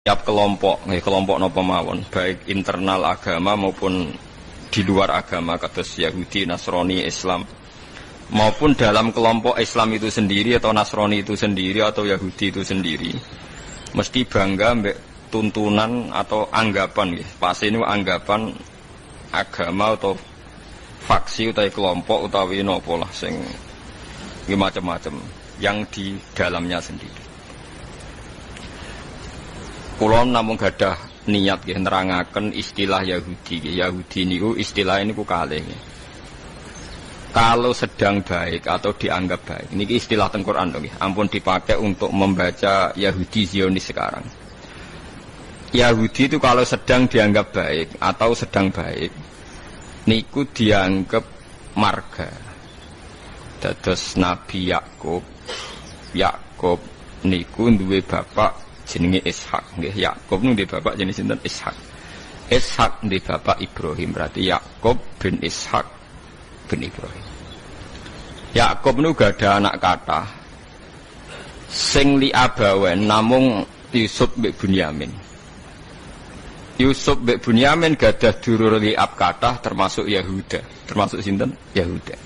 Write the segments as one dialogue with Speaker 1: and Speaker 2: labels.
Speaker 1: Tiap kelompok, kelompok napa mawon, baik internal agama maupun di luar agama, kados Yahudi, Nasrani, Islam, maupun dalam kelompok Islam itu sendiri atau Nasrani itu sendiri atau Yahudi itu sendiri, mesti bangga mbek tuntunan atau anggapan, pasti ini anggapan agama atau faksi atau kelompok utawi napa lah sing macam-macam yang di dalamnya sendiri. Kula namung gadah niat nggih nerangaken istilah Yahudi. Yahudi niku istilah niku kalih. Kalau sedang baik atau dianggap baik. Niki istilah teng Quran nggih. Ampun dipakai untuk membaca Yahudi Zionis sekarang. Yahudi itu kalau sedang dianggap baik atau sedang baik, niku dianggap marga. Dados Nabi Yakub niku duwe bapak jenenge Ishak nggih. Yakub niku duwe bapak jenenge sinten? Ishak. Ishak duwe bapak Ibrahim, berarti Yakub bin Ishak bin Ibrahim. Yakub niku gak ada anak kathah. Sing li abawen namung Yusuf mbek Bunyamin. Yusuf mbek Bunyamin gadah dulur li ab kathah termasuk Yahuda. Termasuk sinten? Yahuda.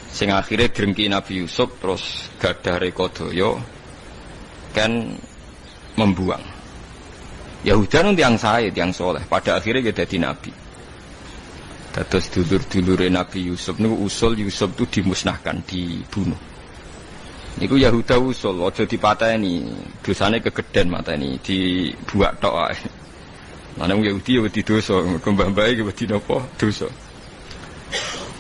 Speaker 1: Sing akhirnya drengki Nabi Yusuf terus gadah rekodaya kan membuang. Yahuda nun tiang sae, tiang soleh. Pada akhirnya dia jadi nabi. Dados dulur-dulure Nabi Yusuf niku usul Yusuf itu dimusnahkan, dibunuh. Niku Yahuda usul, aja dipateni, dosane kegeden mateni, dibuak tok ae. Lah nang Yahudi ya wedi dosa, mbah-mbahe wedi napa? Dosa.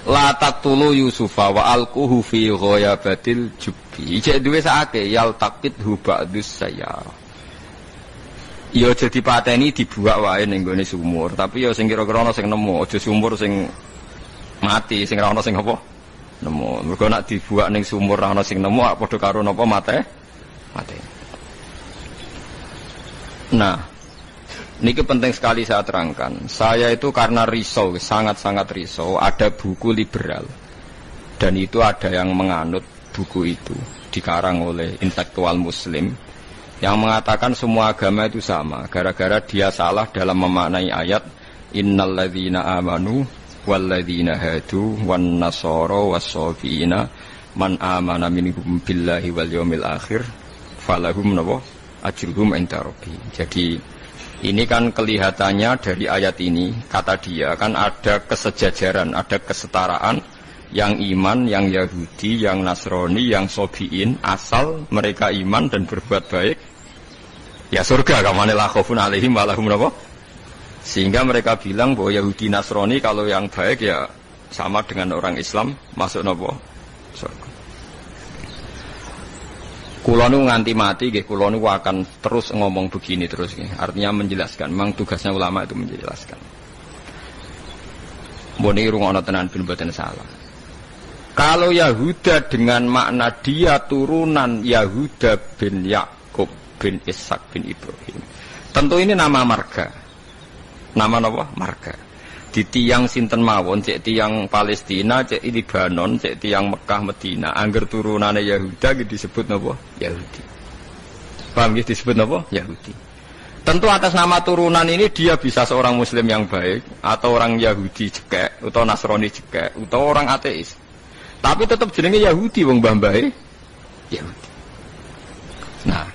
Speaker 1: La taqtulu Yusufa wa alquhu fi ghayabatil jubbi. Ijek duwe sakake yal taqithu ba'dus sayyar. Ya aja dipateni dibuak wae ning gone sumur, tapi ya sing kira-kira ana sing nemu, aja sumur sing mati, sing ora ana sing apa? Nemu. Mergo nek dibuak ning sumur ora ana sing nemu, padha karo napa mate? Nah, niki penting sekali saya terangkan. Saya itu karena risau, sangat-sangat risau, ada buku liberal. Dan itu ada yang menganut buku itu, dikarang oleh intelektual muslim, yang mengatakan semua agama itu sama, gara-gara dia salah dalam memaknai ayat innalladzina amanu walladzina hadu wan nasara was-safiina man amana minhum billahi wal yaumil akhir falahum ajruhum inda rabbihim. Jadi ini kan kelihatannya dari ayat ini, kata dia kan ada kesejajaran, ada kesetaraan, yang iman, yang Yahudi, yang Nasrani, yang Sobiin, asal mereka iman dan berbuat baik, ya surga. Kamane la khaufun alaihim wa lahum napa. Sehingga mereka bilang bahwa Yahudi Nasrani kalau yang baik ya sama dengan orang Islam, masuk napa? Surga. Kula nu nganti mati nggih, kula nu akan terus ngomong begini terus nggih. Artinya menjelaskan, memang tugasnya ulama itu menjelaskan. Mbone rungono tenan ben mboten salah. Kalau Yahuda dengan makna dia turunan Yahuda bin Yakub bin Ishak bin Ibrahim, tentu ini nama marga. Nama apa? Marga. Di tiang sinten mawon, cek tiang Palestina, cek Libanon, cek tiang Mekah Medina, angger turunane Yahuda disebut napa? Yahudi. Paham gitu disebut napa? Yahudi. Tentu atas nama turunan ini dia bisa seorang muslim yang baik, atau orang Yahudi cekek, atau Nasrani cekek, atau orang ateis. Tapi tetap jenenge Yahudi wong mbah-mbahe Yahudi. Nah,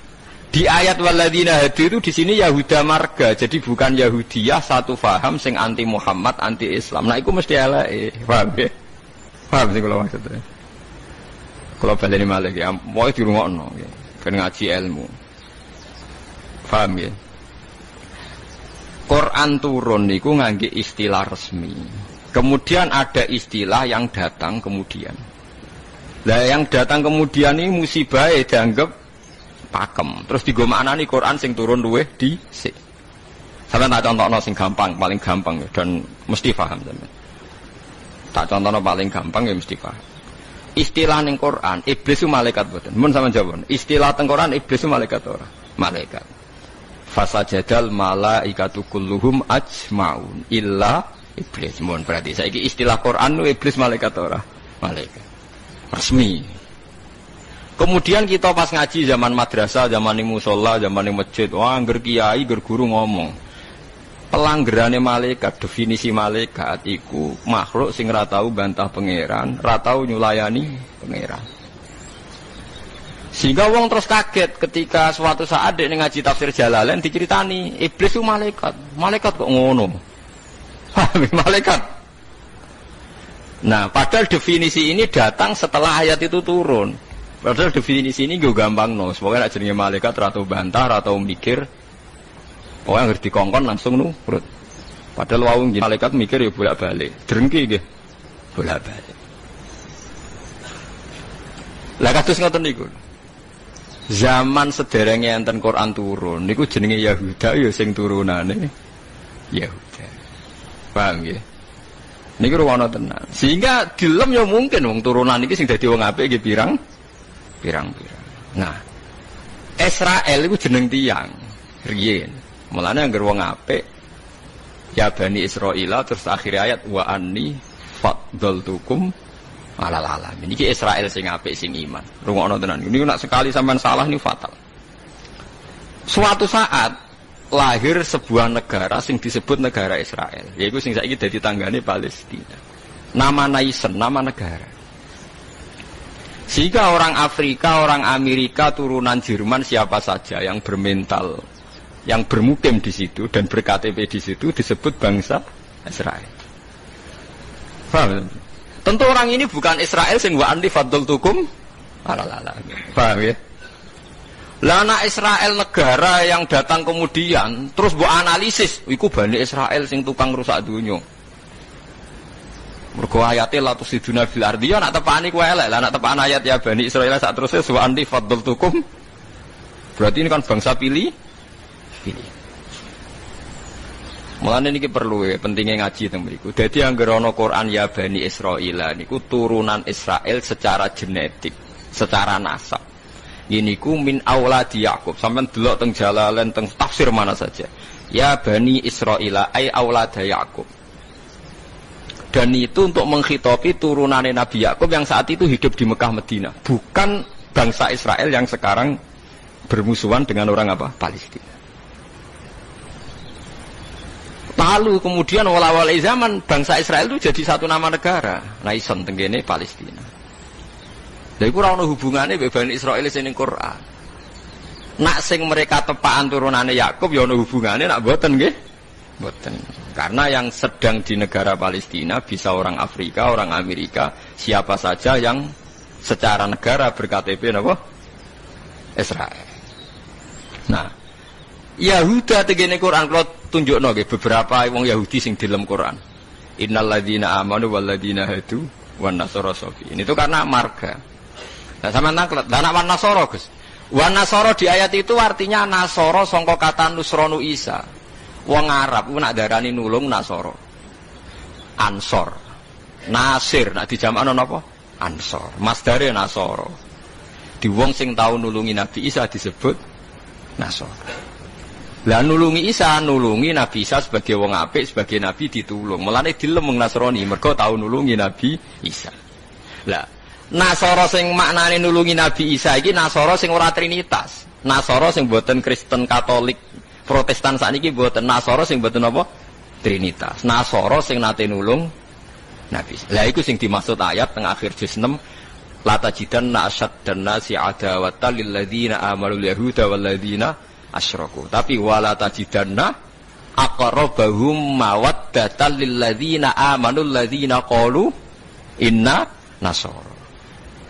Speaker 1: di ayat walladzina hadu itu di sini Yahuda marga, jadi bukan Yahudiyah satu faham sing anti Muhammad, anti Islam. Nah, itu mesti eleke, paham ya? Paham sih kalau maksudnya. Kalau baleni malih ya, mau dirungokno ya, ben ngaji ilmu. Paham ya? Quran turun niku ngangge istilah resmi. Kemudian ada istilah yang datang kemudian. Lah yang datang kemudian ini musibah dianggap pakem. Terus digo maknani Quran sing turun luweh dhisik. Sampeyan tak contohno sing gampang, paling gampang ya, dan mesti paham sampeyan. Tak contohno paling gampang ya mesti paham. Istilah ning Quran, iblis itu malaikat boten. Mun sampeyan jawab. Istilah teng Quran iblis itu malaikat ora? Malaikat. Fasajadal malaikatu kulluhum ajmaun illa iblis. Mun berarti saiki istilah Quran itu iblis malaikat ora? Malaikat. Resmi. Kemudian kita pas ngaji zaman madrasah, zaman ning musala, zaman ning masjid, wah angger kiai, angger guru ngomong. Pelanggerane malaikat, definisi malaikat iku makhluk sing ra tau bantah pangeran, ra tau nyulayani pangeran. Sehingga wong terus kaget ketika suatu saat dek ngaji tafsir Jalalain diceritani iblis itu malaikat. Malaikat kok ngono? Malaikat. Nah, padahal definisi ini datang setelah ayat itu turun. Padahal definisi ini gue gampang no. Semoga nak jenenge malaikat atau bantah atau mikir. Pokoknya harus dikongkon langsung nurut. Padahal wawung malaikat mikir ya bolak-balik. Drengki nggih. Bolak-balik. Lah kados ngoten niku. Zaman sederenge enten Quran turun niku jenenge Yahuda ya sing turunane Yahuda. Paham nggih? Niku ruwono tenan. Sehingga dilem ya mungkin wong turunan iki sing dadi wong apik nggih pirang-pirang. Nah, Israel iku jeneng tiyang riyen. Mulane anggere wong apik ya Bani Israil terus akhir ayat wa anni faddaltukum alal alamin. Iki Israel sing apik sing iman. Rungokno tenan. Niku nek sekali sampean salah niku fatal. Suatu saat lahir sebuah negara sing disebut negara Israel. Yaiku sing saiki dadi tanggane Palestina. Nama nation, nama negara. Sehingga orang Afrika, orang Amerika, turunan Jerman siapa saja yang bermental, yang bermukim di situ dan berKTP di situ disebut bangsa Israel. Paham? Tentu orang ini bukan Israel sing wa anti faddaltukum alala. Paham ya? Lah anak Israel negara yang datang kemudian terus mbok analisis, iku Bani Israel sing tukang rusak dunya. Mergo ayate la tusiduna fil ardi ya nak tepani kuwi elek. Lah nak tepan ayat ya Bani Israil sak terusé wa anti faddaltukum. Berarti ini kan bangsa pilih. Mulane niki perlu ya, pentingnya ngaji teng mriku. Dadi anggere ana Quran ya Bani Israil niku turunan Israel secara genetik, secara nasab. Ini ku min auladi Yakub. Sampeyan delok teng Jalalain teng tafsir mana saja. Ya Bani Israil ai aulad Yakub. Dan itu untuk menghitopi turunannya Nabi Yakub yang saat itu hidup di Mekah Medina, bukan bangsa Israel yang sekarang bermusuhan dengan orang apa? Palestina. Lalu kemudian wala-wala zaman bangsa Israel itu jadi satu nama negara, nation tenggene Palestina. Lha iku ora ono hubungane mbek Bani Israil sing ning Quran. Nak sing mereka tepaan turunane Yakub ya ono hubungane, nak mboten nggih? Mboten. Karena yang sedang di negara Palestina bisa orang Afrika, orang Amerika, siapa saja yang secara negara berKTP napa? Israel. Nah, Yahuda tegene Quran kalau tunjukno nggih beberapa wong Yahudi sing dilem Quran. Innal ladzina amanu wal ladzina hadu wan nasara safi. Ini itu karena marga. Nah, sampeyan tanglet, lah wan nasara, Gus. Wan nasara di ayat itu artinya nasara sangka kata nusronu Isa. Wong Arab ku nak darani nulung nasara. Ansor. Nasir nak dijamakno napa? Ansor. Masdare nasara. Di wong sing tau nulungi Nabi Isa disebut nasara. Lah nulungi Isa, nulungi Nabi Isa sebagai wong apik, sebagai nabi ditulung. Mulane dilem wong Nasrani mergo tau nulungi Nabi Isa. Lah Nasara sing maknane nulungi Nabi Isa iki Nasara sing ora trinitas. Nasara sing boten Kristen Katolik Protestan sakniki mboten. Nasara sing mboten apa? Trinitas. Nasara sing nate nulung Nabi. Lah iku sing dimaksud ayat teng akhir juz 6 la tajidanna asyaddan nasi adawatan lil ladzina amanu yahuda wal ladzina asyraku. Tapi wala tajidanna aqrabahum mawaddatan lil ladzina amanu ladzina qalu inna nasara.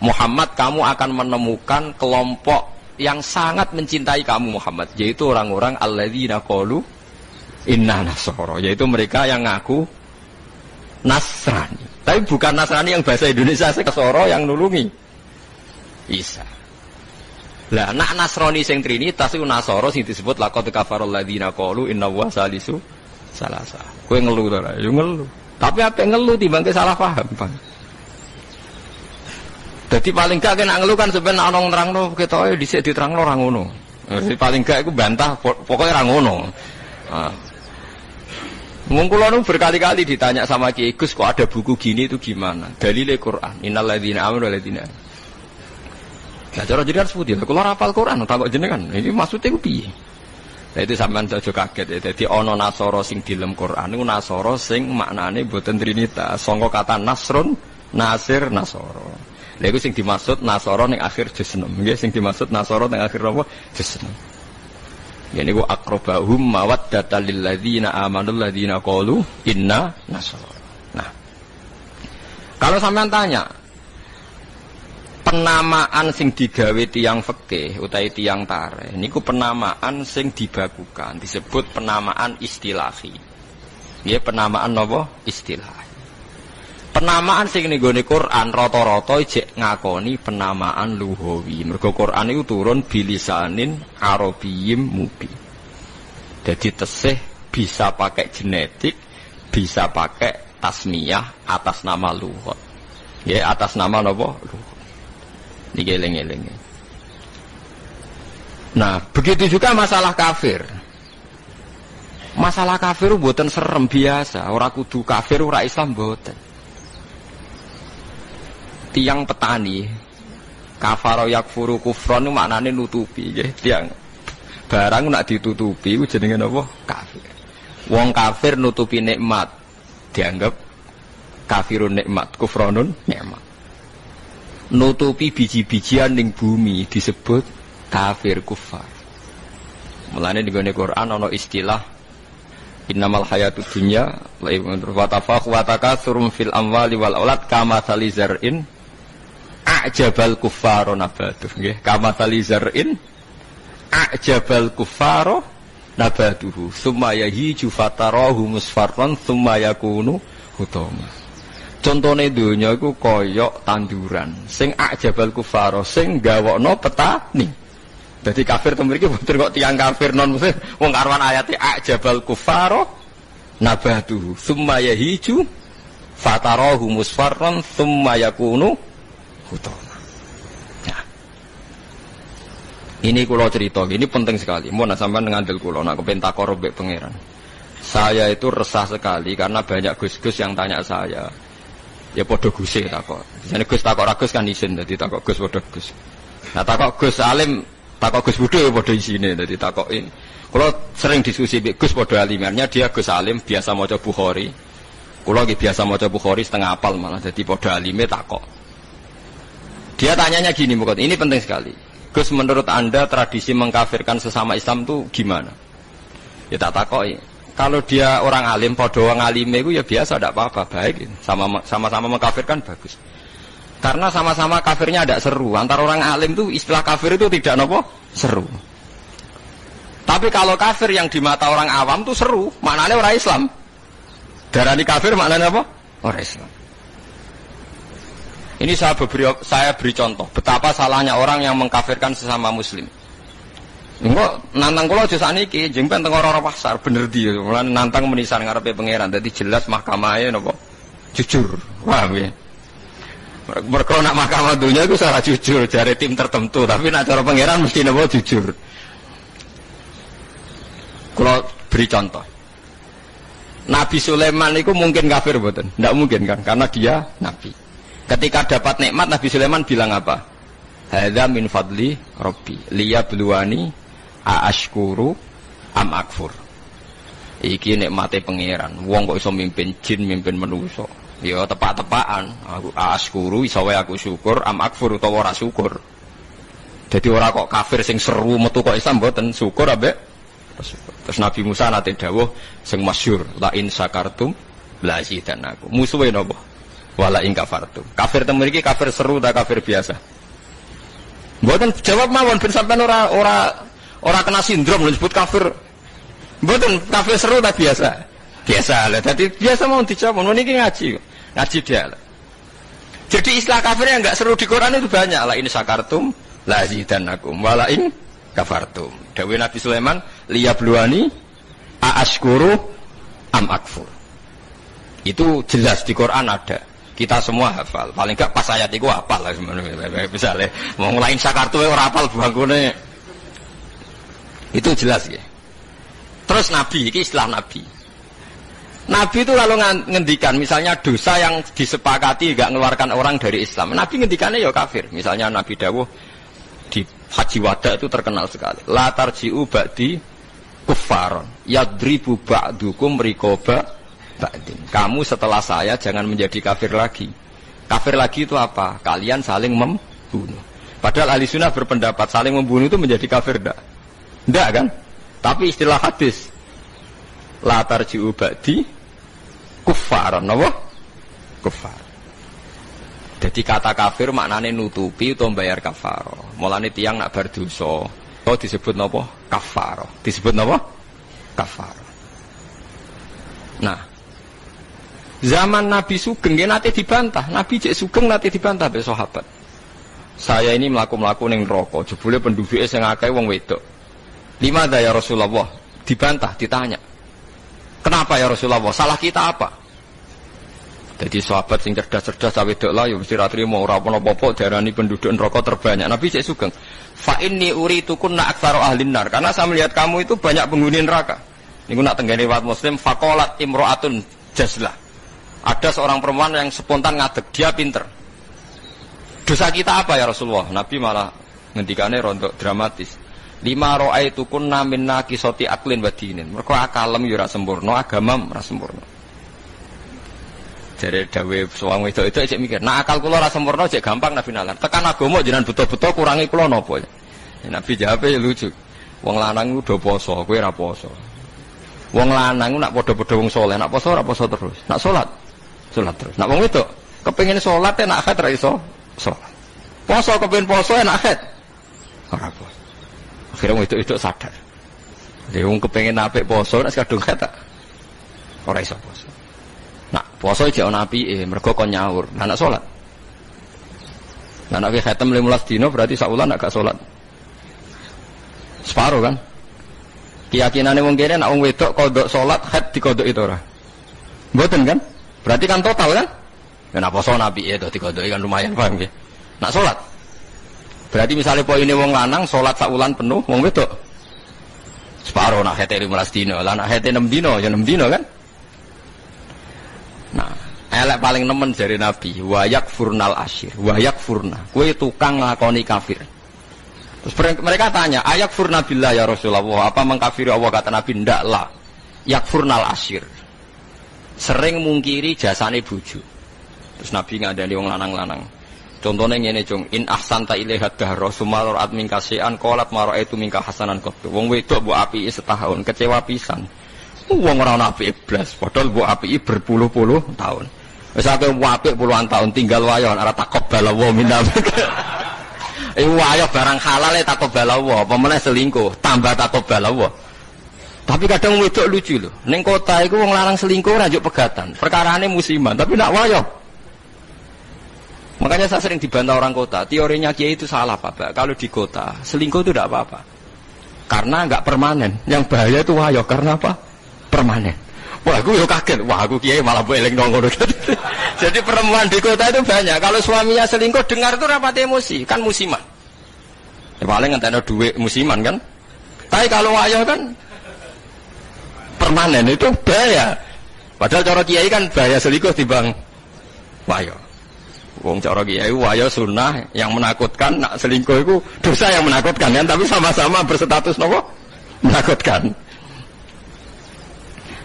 Speaker 1: Muhammad, kamu akan menemukan kelompok yang sangat mencintai kamu Muhammad, yaitu orang-orang alladzina qalu inna nasara, yaitu mereka yang ngaku Nasrani. Tapi bukan Nasrani yang bahasa Indonesia Nasara yang nulungi Isa. Lah nak Nasrani sing trinitas iku Nasara sing disebut laqad kafarul ladzina qalu inna wa salisu salasa. Kowe ngelu to ora? Yo ngelu. Tapi apa ngelu timbang salah paham, Bang. Jadi paling gak kena ngeluh kan sebenarnya ana nerangno ketoke dhisik diterangno ora ngono. Jadi paling gak iku bantah pokoknya ora ngono. Wong kula nu berkali-kali ditanya sama Ki Gus kok ada buku gini itu gimana? Dalile Quran. Innal ladzina amanu wal ladzina. Lah cara jenengan sepundi? Lah kula hafal Quran takok jenengan. Iki maksude ku piye? Lah itu sampean aja kaget ya. Dadi ana nasara sing dilem Quran niku nasara sing maknane boten trinitas. Sangka kata nasrun, nasir, nasara. Lha iku sing dimaksud nasara ning akhir juz 6. Nggih sing dimaksud nasara ning akhir apa? Juz 6. Ya niku aqrabahum mawaddatal lil ladzina amanu ladzina qalu inna nasara. Nah. Kalau sampean tanya penamaan sing digawe tiyang fikih utawi tiyang tarikh niku penamaan sing dibakukan disebut penamaan istilahi. Nggih penamaan napa? Istilahi. Penamaan sing ning gone Quran rata-rata jek ngakoni penamaan lughawi. Mergo Quran iku turun bilisanin arabiyyim mubin. Jadi tesih bisa pakai genetik, bisa pakai tasmiyah atas nama lughat. Ya atas nama napa? Lughat. Niki eling-eling. Nah, begitu juga masalah kafir. Masalah kafir mboten serem biasa, ora kudu kafir ora Islam mboten. Tiang petani kafaro yakfuru kufron itu maknane nutupi nggih. Tiang barang nak ditutupi ku jenenge napa? Kafir. Wong kafir nutupi nikmat dianggap kafirun nikmat, kufronun nikmat. Nutupi biji-bijian ning bumi disebut kafir kufar. Mulane di Quran ana istilah innamal hayatud dunya wa tafakhu wa takatsurum fil amwali wal aulad kama salizar'in a'jabal kuffaro nabatuh nggih kama salizar'in a'jabal kuffaro nabatuhu summa yahiju fatarahu musfarran summa yakunu hutama. Contone donya iku koyok tanduran sing a'jabal kuffaro sing gawokno petani. Dadi kafir to mriki boten kok tiyang kafir non muslim wong karwan ayate a'jabal kuffaro nabatuhu summa yahiju fatarahu musfarran summa yakunu hutama. Nah. Ini kula cerita, ini penting sekali. Mun sampean ngandel kula nek kepen takor mbek pangeran. Saya itu resah sekali karena banyak gus-gus yang tanya saya. Ya padha guse takok. Jane Gus takok ra Gus kan isin dadi takok Gus padha Gus. Nah takok Gus alim, takok Gus Budhe padha isine dadi takoki. Kula sering diskusi mbek Gus padha alimannya dia Gus alim biasa maca Bukhari. Kula nggih biasa maca Bukhari setengah apal malah dadi padha alime takok. Dia tanyanya gini mukot, ini penting sekali. Gus menurut Anda tradisi mengkafirkan sesama Islam itu gimana? Ya tak takoki. Kalau dia orang alim, podo orang alim itu ya biasa, tidak apa-apa, baik. Sama-sama mengkafirkan bagus. Karena sama-sama kafirnya tidak seru. Antara orang alim itu istilah kafir itu tidak nopo seru. Tapi kalau kafir yang di mata orang awam itu seru, maknanya orang Islam. Darani kafir maknanya apa? Orang Islam. Ini saya beri contoh betapa salahnya orang yang mengkafirkan sesama Muslim. Engko nantang kula aja sakniki jengben teng ora pasar bener di mulane nantang menisan ngarepe pangeran dadi jelas mahkamahe napa jujur paham ya mergo nak mahkamah dunya iku salah jujur jare tim tertentu tapi nak cara pangeran mesti napa jujur. Kula beri contoh Nabi Sulaiman itu mungkin kafir mboten? Ndak mungkin kan karena dia nabi. Ketika dapat nikmat Nabi Sulaiman bilang apa? Hadza min fadli rabbi liyabluwani aashkuru am akfur. Iki nikmate pangeran. Wong kok iso mimpin jin, mimpin manusa. Ya tepak-tepakan. Aku aashkuru iso wae aku syukur, am akfur utawa ora syukur. Dadi ora kok kafir sing seru metu kok Islam mboten syukur ambek syukur. Terus Nabi Musa nate dawuh sing masyhur, la in sakartum la zidanakum. Musuhe napa? Wala in kafartum. Kafir teng mriki kafir seru ta kafir biasa? Mboten jawab mawon ben sampean ora kena sindrom disebut kafir. Mboten kafir seru ta biasa? Biasa lah. Dadi biasa mau dijawab ngono niki ngaji. Ngaji dia. Jadi istilah kafir yang enggak seru di Quran itu banyak. La in sakartum la zidanakum wala in kafartum. Dawuh Nabi Sulaiman liyabluwani aashkuru am akfur. Itu jelas di Quran ada. Kita semua hafal. Paling enggak pas ayat itu hafal lah sebenarnya. Misalnya mau ngulain sakartu ora hafal bangkune. Itu jelas ya. Terus Nabi, ini istilah Nabi. Nabi itu kalau ngendikan misalnya dosa yang disepakati enggak mengeluarkan orang dari Islam. Nabi ngendikannya ya kafir. Misalnya Nabi dawuh Haji Wada itu terkenal sekali. La tarji'u ba'di kuffaron yadribu ba'dukum riqaba ba'din. Kamu setelah saya jangan menjadi kafir lagi. Kafir lagi itu apa? Kalian saling membunuh. Padahal ahli sunnah berpendapat saling membunuh itu menjadi kafir enggak kan? Tapi istilah hadis la tarji'u ba'di kuffaron, apa? Kuffar. Jadi kata kafir maknanya nutupi atau bayar kafarah. Mulane tiyang nak bar dosa, kok disebut napa? Kafarah. Disebut napa? Kafarah. Nah, zaman Nabi Sugeng nate dibantah. Nabi cek Sugeng nate dibantah be sahabat. Saya ini mlaku-mlaku ning neraka, jebule penduduke sing akeh wong wedok. Limada ya Rasulullah? Dibantah, ditanya. Kenapa ya Rasulullah? Salah kita apa? Jadi sahabat sing cerdas-cerdas wedok lah ya mesti ra trimo ora apa-apa diarani penduduk neraka terbanyak. Nabi cek Sugeng. Fa inni uritukunna aktsaru ahlin nar. Karena saya melihat kamu itu banyak penghuni neraka. Niku nak tenggene riwayat Muslim faqalat imra'atun jazlah. Ada seorang perempuan yang spontan ngadeg, dia pinter. Dosa kita apa ya Rasulullah? Nabi malah ngendikane rontok dramatis. Lima ra'aitukunna min naqisati aqlin wa dinin. Mergo akalem yo ora sempurna, agamam ora sempurna. Dari dawe suwang itu cek mikir, nah akal kula ora sempurna cek gampang Nabi nalar. Tekan agama jenengan betul-betul kurangi kula napa ya? Nabi jawab ya lucu. Wong lanang udah poso, kowe ora poso. Wong lanang nak padha-padha wong saleh, nak poso ora poso terus. Nak salat terus. Nak wong wedok kepengin salat nak haid ra iso salat. Poso kepengin poso nak haid ora poso. Akhire wong wedok sadar. Dhewe wong kepengin apik poso nek kadung haid ora iso poso. Nah, poso iki ana apike, mergo kon nyaur. Nah, nak salat. Nah, nek khatam 15 dina berarti sak wulan gak salat. Separo kan? Keyakinane wong kene nek wong wedok kodok salat, haid dikodok itu ora. Mboten kan? Berarti kan total kan? Nek poso apike to dikodoki kan lumayan paham nggih. Nak salat. Berarti misalnya poine wong lanang salat sak wulan penuh, wong wedok separo nak haid 15 dina. Lah nak haid 6 dina ya 6 dina kan? Nah, elek paling nemen jari Nabi, wayak furnal asyir, wayak furna. Kue tukang nglakoni kafir. Terus mereka tanya, ayak furna billah ya Rasulullah, apa mengkafiri Allah? Kata Nabi, ndak lah. Yak furnal asyir. Sering mungkiri jasane bojo. Terus Nabi ngadani wong lanang-lanang. Contohnya ngene cung, in ahsanta ilaiha dahra sumal ra'at min kasian qalat ma ra'aitu minka hasanan qattu. Wong wedok mbok apiki setahun, kecewa pisan. Wong ora ana apik blas, padahal mbok apiki berpuluh-puluh tahun. Wis akeh apik puluhan tahun tinggal wayo ora takobal wa minna. Wayo barang halal takobal wa, apa meneh selingkuh tambah takobal wa. Tapi kadang wedok lucu lho. Ning kota iku wong lanang selingkuh ora njuk pegatan. Perkarane musiman, tapi nak wayo. Makanya saya sering dibantah orang kota. Teorinya Kiai itu salah, Pak. Kalau di kota selingkuh itu tidak apa-apa. Karena enggak permanen. Yang bahaya itu wayo karena apa? Permanen. Wah, aku yo kaget. Wah, aku Kiai malah boleh ngono. Jadi perempuan di kota itu banyak. Kalau suaminya selingkuh dengar itu rapat emosi, kan musiman. Ya paling ngentekno duit musiman kan. Tapi kalau wayo kan permanen itu bahaya. Padahal cara Kiai kan bahaya selingkuh timbang wayo. Wong cara Kiai wayo sunnah yang menakutkan, nak selingkuh itu dosa yang menakutkan kan, tapi sama-sama berstatus nopo menakutkan.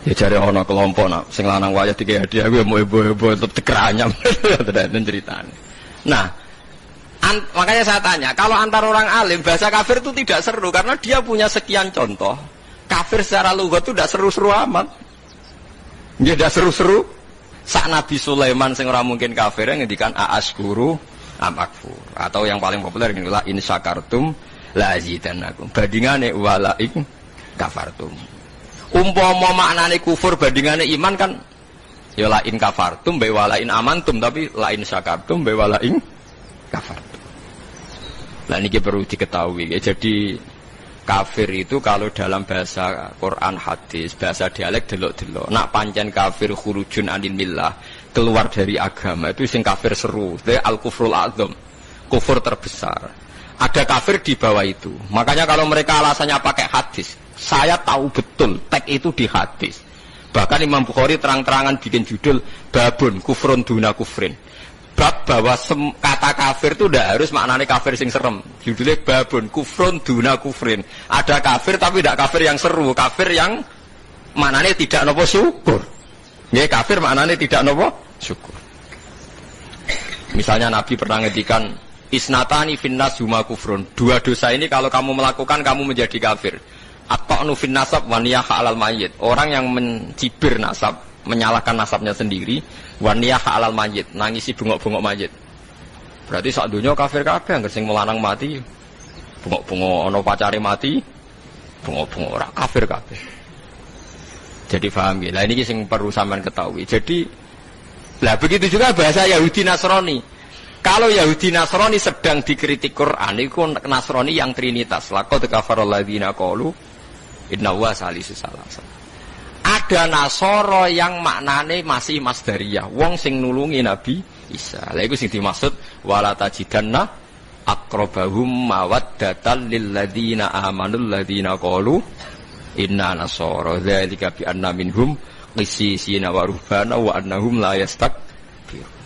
Speaker 1: Ya jare ana kelompok nak sing lanang wayah dikek hadiah kuwi mbo-mbo tetep dikeranyam tenan ceritane. Nah, makanya saya tanya, kalau antar orang alim bahasa kafir itu tidak seru karena dia punya sekian contoh. Kafir secara lughat itu tidak seru-seru amat. Dia tidak seru-seru. Sak Nabi Sulaiman sing ora mungkin kafir ngendikan a'askuru am akfur, atau yang paling populer ngene la in syakartum la azidannakum. Bandingane wala in kafartum. Umpama maknane kufur bandingane iman kan ya la in kafartum be wala in amantum, tapi la in syakartum be wala in kafartum. Lah niki perlu diketahui. Jadi kafir itu kalau dalam bahasa Quran hadis, bahasa dialek delok-delok. Nak pancen kafir khurujun anil millah, keluar dari agama, itu sing kafir seru. Itu al-kufrul a'dzam, kufur terbesar. Ada kafir di bawah itu. Makanya kalau mereka alasannya pakai hadis, saya tahu betul teks itu di hadis. Bahkan Imam Bukhari terang-terangan bikin judul babun kufrun duna kufrin. bab bahwa kata kafir itu tidak harus maknanya kafir sing serem. Judulnya babun kufrun duna kufrin. Ada kafir tapi tidak kafir yang seru, kafir yang maknanya tidak nopo syukur. Ya kafir maknanya tidak nopo syukur. Misalnya Nabi pernah ngedikan isnatani finnas huma kufrun. Dua dosa ini kalau kamu melakukan kamu menjadi kafir. At-ta'nu fin nasab wa niyaha 'alal mayyit. Orang yang mencibir nasab, menyalahkan nasabnya sendiri, wa niyaha 'alal mayyit, nangisi bengok-bengok mayit. Berarti sak donya kafir kabeh anggere sing melanang mati. Bengok-bengok ana pacare mati, bengok-bengok ora kafir kabeh. Jadi paham ya. Lah ini sing perlu sampean ketahui. Jadi lah begitu juga bahasa Yahudi Nasrani. Kalau Yahudi Nasrani sedang dikritik Quran, itu Nasrani yang trinitas. Laqad kafarul ladzina qalu inna huwa salisu salasa. Ada Nasoro yang maknane masih masdariyah, wong sing nulungi Nabi Isa. Lah iku sing dimaksud wala tajidanna aqrabahum mawaddatan lil ladzina amanul ladzina qalu inna nasara dzalika bi anna minhum qissisina wa ruhbana wa annahum la yastakbirun.